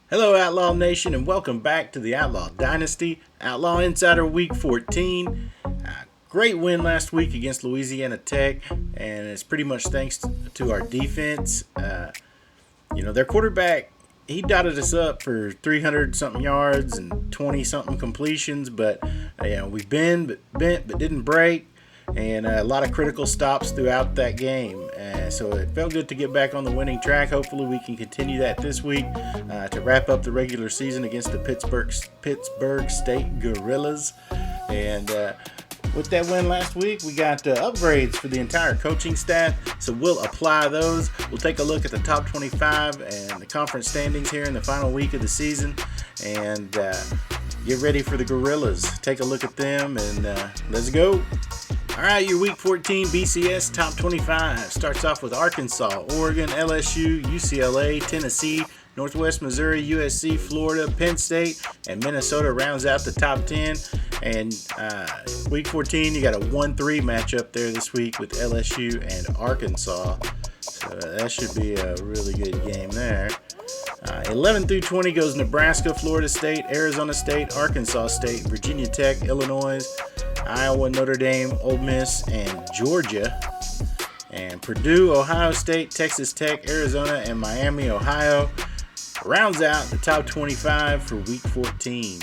Hello, Outlaw Nation, and welcome back to the Outlaw Dynasty. Outlaw Insider Week 14. Great win last week against Louisiana Tech, and it's pretty much thanks to our defense. Their quarterback, he dotted us up for 300-something yards and 20-something completions, but we bent but didn't break, and a lot of critical stops throughout that game. So it felt good to get back on the winning track. Hopefully we can continue that this week to wrap up the regular season against the Pittsburgh State Gorillas. And with that win last week, we got upgrades for the entire coaching staff, so we'll apply those. We'll take a look at the top 25 and the conference standings here in the final week of the season, and get ready for the Gorillas. Take a look at them, and let's go. All right, your Week 14 BCS Top 25 starts off with Arkansas, Oregon, LSU, UCLA, Tennessee, Northwest Missouri, USC, Florida, Penn State, and Minnesota rounds out the top 10. And Week 14, you got a 1-3 matchup there this week with LSU and Arkansas. So that should be a really good game there. 11 through 20 goes Nebraska, Florida State, Arizona State, Arkansas State, Virginia Tech, Illinois, Iowa, Notre Dame, Ole Miss, and Georgia. And Purdue, Ohio State, Texas Tech, Arizona, and Miami, Ohio rounds out the top 25 for Week 14.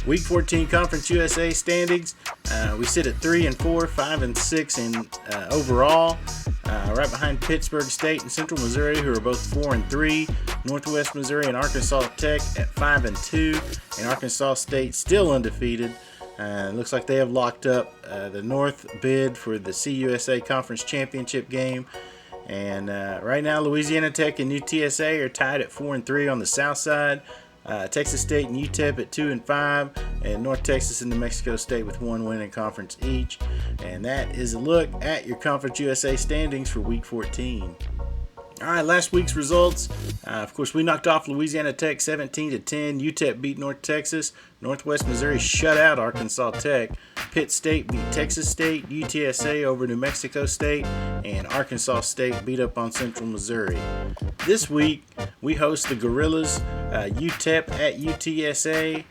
Week 14 Conference USA standings. We sit at 3-4, 5-6 in overall. Right behind Pittsburgh State and Central Missouri, who are both 4-3. Northwest Missouri and Arkansas Tech at 5-2, and Arkansas State still undefeated. Looks like they have locked up the North bid for the CUSA Conference Championship game. And right now, Louisiana Tech and UTSA are tied at 4-3 on the south side. Texas State and UTEP at 2-5, and North Texas and New Mexico State with 1 win in conference each. And that is a look at your Conference USA standings for Week 14. All right, last week's results. Of course, we knocked off Louisiana Tech 17-10. UTEP beat North Texas. Northwest Missouri shut out Arkansas Tech. Pitt State beat Texas State. UTSA over New Mexico State. And Arkansas State beat up on Central Missouri. This week, we host the Gorillas. UTEP at UTSA.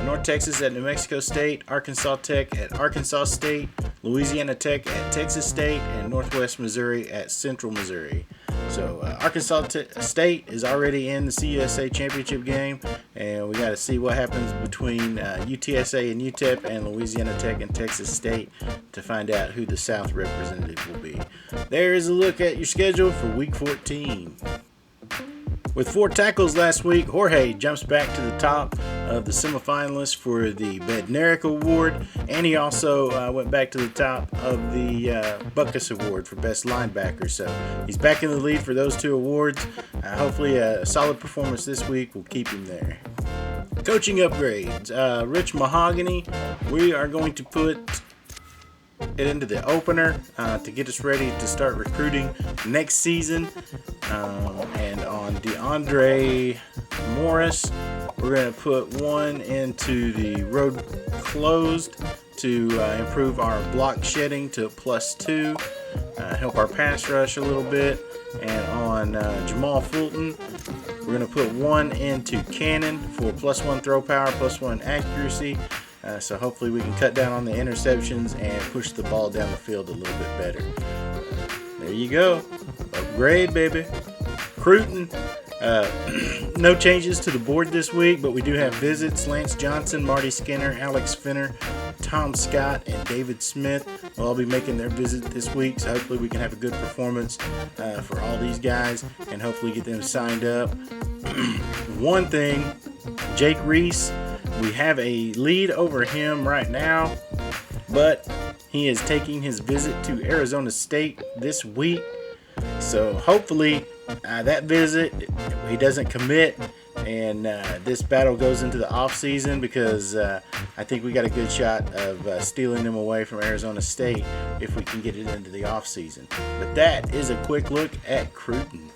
North Texas at New Mexico State, Arkansas Tech at Arkansas State, Louisiana Tech at Texas State, and Northwest Missouri at Central Missouri. So Arkansas State is already in the CUSA championship game, and we got to see what happens between UTSA and UTEP and Louisiana Tech and Texas State to find out who the South representative will be. There is a look at your schedule for Week 14. With 4 tackles last week, Jorge jumps back to the top of the semifinalists for the Bednarik Award, and he also went back to the top of the Butkus Award for Best Linebacker. So he's back in the lead for those 2 awards. Hopefully a solid performance this week will keep him there. Coaching upgrades. Rich Mahogany, we are going to put it into the opener to get us ready to start recruiting next season. And on DeAndre Morris, we're going to put 1 into the road closed to improve our block shedding to +2, help our pass rush a little bit. And on Jamal Fulton, we're going to put 1 into Cannon for +1 throw power, +1 accuracy. So hopefully we can cut down on the interceptions and push the ball down the field a little bit better. There you go. Upgrade, baby. Cruton. No changes to the board this week, but we do have visits. Lance Johnson, Marty Skinner, Alex Finner, Tom Scott, and David Smith will all be making their visit this week. So hopefully we can have a good performance for all these guys and hopefully get them signed up. One thing, Jake Reese, we have a lead over him right now, but he is taking his visit to Arizona State this week. So hopefully that visit, he doesn't commit, and this battle goes into the off season, because I think we got a good shot of stealing them away from Arizona State if we can get it into the off season. But that is a quick look at Cruton.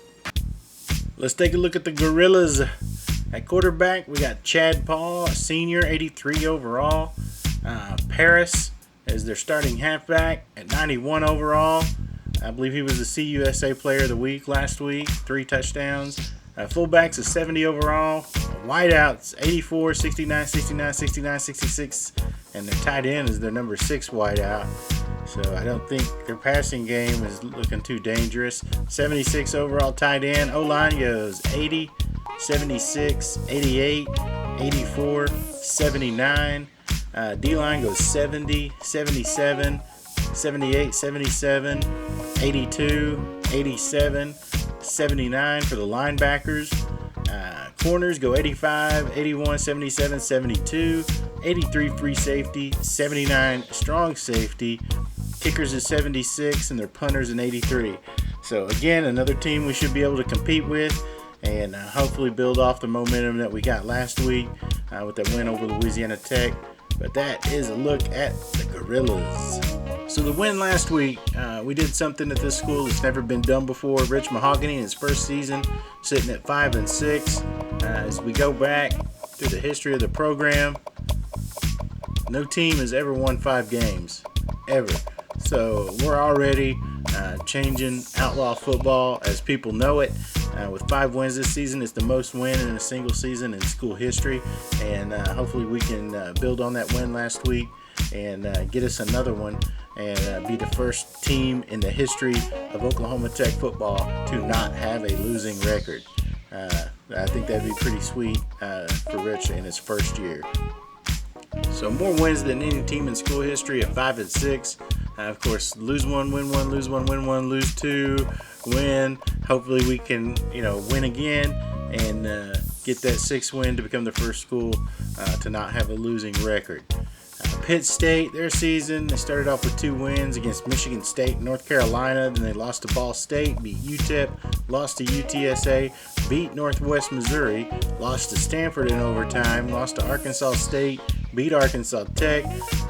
Let's take a look at the Gorillas. At quarterback, we got Chad Paul, senior, 83 overall. Paris is their starting halfback at 91 overall. I believe he was the CUSA Player of the Week last week, 3 touchdowns. Fullbacks is 70 overall. Wideouts, 84, 69, 69, 69, 66. And their tight end is their number 6 wideout. So I don't think their passing game is looking too dangerous. 76 overall tight end. O-line goes 80, 76, 88, 84, 79. D-line goes 70, 77, 78, 77, 82, 87, 79 for the linebackers. Corners go 85, 81, 77, 72, 83 free safety, 79 strong safety. Kickers is 76 and their punters an 83. So again, another team we should be able to compete with and hopefully build off the momentum that we got last week with that win over Louisiana Tech. But that is a look at the Gorillas. So the win last week, we did something at this school that's never been done before. Rich Mahogany in his first season sitting at 5-6. As we go back through the history of the program, no team has ever won 5 games, ever. So we're already changing outlaw football as people know it. With 5 wins this season, it's the most win in a single season in school history. And hopefully we can build on that win last week and get us another one and be the first team in the history of Oklahoma Tech football to not have a losing record. I think that'd be pretty sweet for Rich in his first year. So more wins than any team in school history at 5-6. Of course, lose 1, win 1, lose 1, win 1, lose 2, win. Hopefully we can, win again and get that 6th win to become the first school to not have a losing record. Pitt State, their season, they started off with 2 wins against Michigan State and North Carolina. Then they lost to Ball State, beat UTEP, lost to UTSA, beat Northwest Missouri, lost to Stanford in overtime, lost to Arkansas State, beat Arkansas Tech,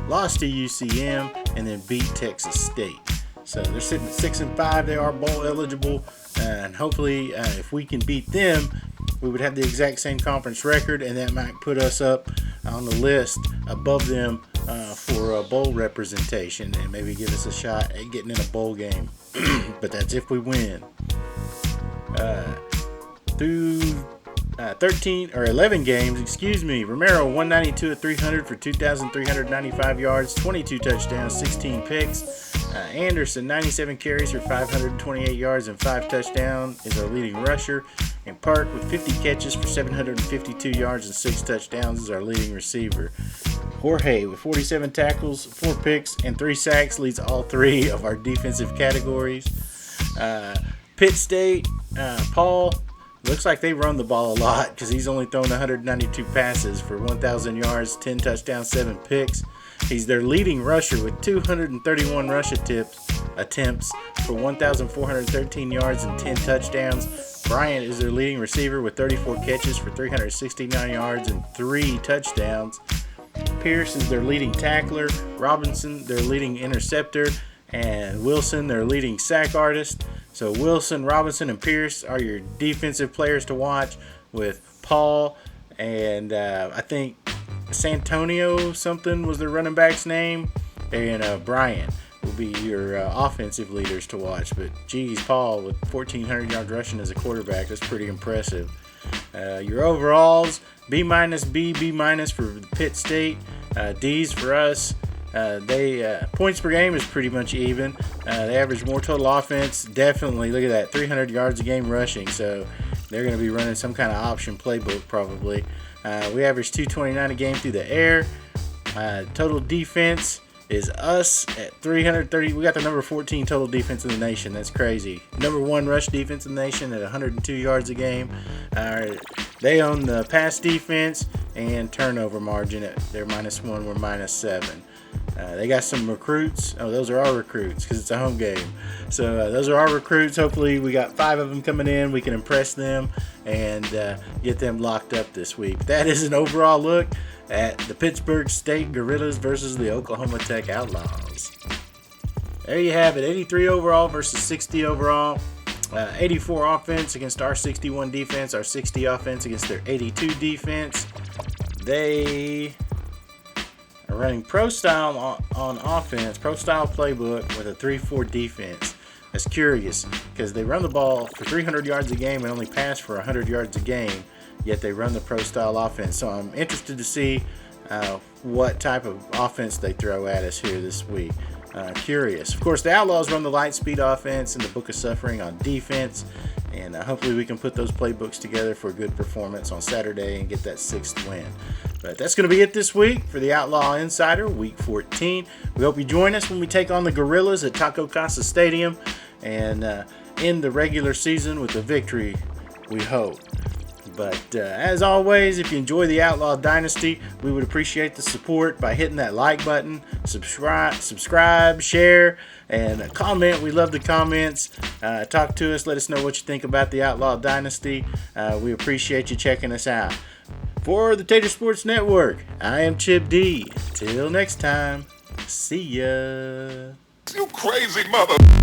lost to UCM, and then beat Texas State. So they're sitting at 6-5. They are bowl eligible, and hopefully if we can beat them, we would have the exact same conference record, and that might put us up on the list above them for a bowl representation and maybe give us a shot at getting in a bowl game. But that's if we win. Through 11 games, Romero 192 at 300 for 2,395 yards, 22 touchdowns, 16 picks. Anderson 97 carries for 528 yards and 5 touchdowns is our leading rusher. And Park with 50 catches for 752 yards and 6 touchdowns is our leading receiver. Jorge with 47 tackles, 4 picks, and 3 sacks leads all 3 of our defensive categories. Pitt State, Paul, looks like they run the ball a lot because he's only thrown 192 passes for 1,000 yards, 10 touchdowns, 7 picks. He's their leading rusher with 231 rush attempts for 1,413 yards and 10 touchdowns. Bryant is their leading receiver with 34 catches for 369 yards and 3 touchdowns. Pierce is their leading tackler. Robinson, their leading interceptor. And Wilson, their leading sack artist. So Wilson, Robinson, and Pierce are your defensive players to watch, with Paul and I think Santonio something was their running back's name, and Bryant will be your offensive leaders to watch. But geez, Paul with 1,400 yards rushing as a quarterback, that's pretty impressive. Your overalls, B-, B, B- for Pitt State, D's for us. They points per game is pretty much even. They average more total offense. Definitely, look at that, 300 yards a game rushing. So they're going to be running some kind of option playbook probably. We average 229 a game through the air. Total defense is us at 330. We got the number 14 total defense in the nation. That's crazy. Number 1 rush defense in the nation at 102 yards a game. They own the pass defense and turnover margin. They're -1. We're -7. They got some recruits. Oh, those are our recruits because it's a home game. So those are our recruits. Hopefully we got 5 of them coming in. We can impress them and get them locked up this week. That is an overall look at the Pittsburgh State Gorillas versus the Oklahoma Tech Outlaws. There you have it, 83 overall versus 60 overall. 84 offense against our 61 defense, our 60 offense against their 82 defense. They are running pro style on offense, pro style playbook with a 3-4 defense. That's curious because they run the ball for 300 yards a game and only pass for 100 yards a game, yet they run the pro style offense. So I'm interested to see what type of offense they throw at us here this week. Curious. Of course, the Outlaws run the light speed offense and the Book of Suffering on defense, and hopefully we can put those playbooks together for a good performance on Saturday and get that 6th win. But that's going to be it this week for the Outlaw Insider, Week 14. We hope you join us when we take on the Gorillas at Taco Casa Stadium and end the regular season with a victory, we hope. But as always, if you enjoy the Outlaw Dynasty, we would appreciate the support by hitting that like button, subscribe, share, and comment. We love the comments. Talk to us. Let us know what you think about the Outlaw Dynasty. We appreciate you checking us out. For the Tater Sports Network, I am Chip D. Till next time, see ya. You crazy mother...